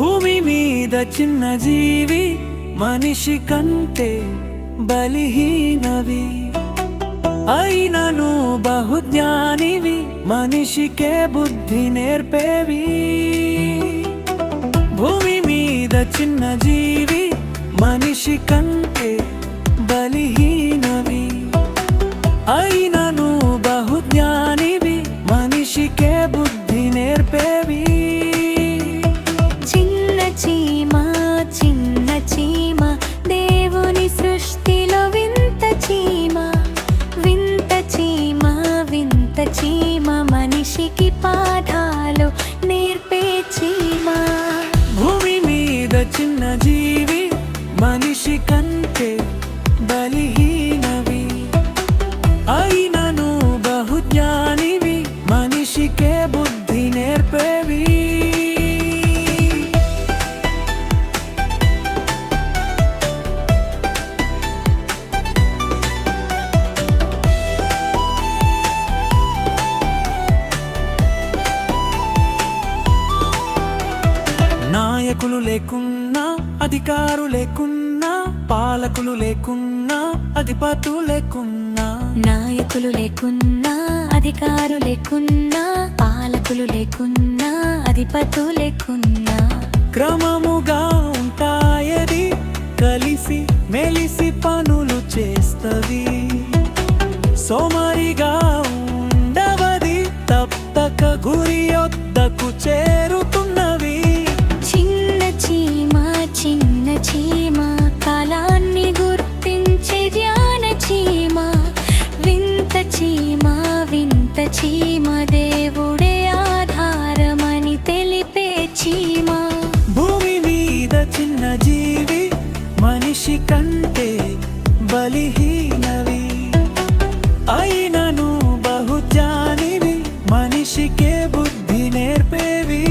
భూమి మీద చిన్న జీవి మనిషి కంటే బలహీనవి, అయినను బహుజ్ఞానివి, మనిషికే బుద్ధి నేర్పేవి. భూమి మీద చిన్న జీవి మనిషి కంటే బలహీనవి, అయినను బహుజ్ఞానివి, మనిషికే బుద్ధి నేర్పేవి. చిన్న చీమ చిన్న చీమ దేవుని సృష్టిలో వింత చీమ, వింత చీమ వింత చీమ మనిషికి పాఠాలు నేర్పే చీమ. భూమి మీద చిన్న జీవి మనిషి కంటే బలహీనవి, అయినను బహుజ్ఞానివి, మనిషికే బుద్ధి నేర్పేవి. నాయకులు లేకున్నా, అధికారులు లేకున్నా, పాలకులు లేకున్నా, అధిపతులు లేకున్నా, నాయకులు లేకున్నా, అధికారులు లేకున్నా, పాలకులు లేకున్నా, అధిపతులు లేకున్నా, క్రమముగా ఉంటాయది, కలిసి మెలిసి పనులు చేస్తది. సోమరిగా ఉండవది, తప్పక గురి యొద్దకు చేరుతున్నవి. చిన్న చీమ చిన్న చీమ కాలాన్ని గుర్తించే ధ్యాన చీమ, వింత చీమ వింత చీమ దేవుడే ఆధారమని తెలిపే చీమ. భూమి మీద చిన్న జీవి మనిషి కంటే బలహీనవి, అయినను బహుజ్ఞానివి, మనిషికే బుద్ధి నేర్పేవి.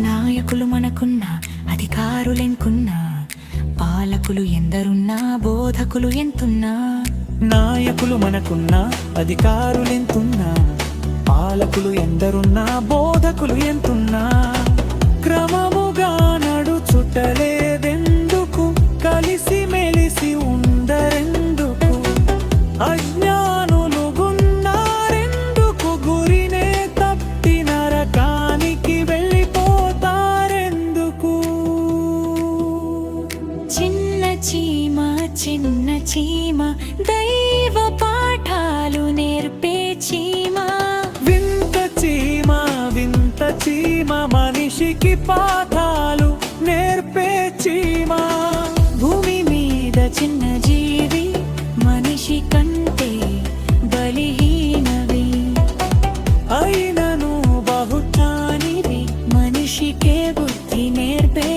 నాయకులు మనకున్నా, అధికారులెంకున్నా, పాలకులు ఎందరున్నా, బోధకులు ఎంతున్నా. నాయకులు మనకున్నా, అధికారులెంతున్నా, పాలకులు ఎందరున్నా, బోధకులు ఎంతున్నా, క్రమముగా నడుచుటలేదెందుకు, కలిసి మెలిసి ఉండరెందుకు, అజ్ఞానులు గున్నారెందుకు, గురినే తప్పి నరకానికి వెళ్ళిపోతారెందుకు. చిన్న చీమ చిన్న చీమ దైవ పాఠాలు నేర్పే చీమ, వింత చీమ వింత చీమ మనిషికి పాఠాలు నేర్పే చీమ. భూమి మీద చిన్న జీవి మనిషి కంటే బలహీనవి, అయినను బహుజ్ఞానివి, మనిషికే బుద్ధి నేర్పే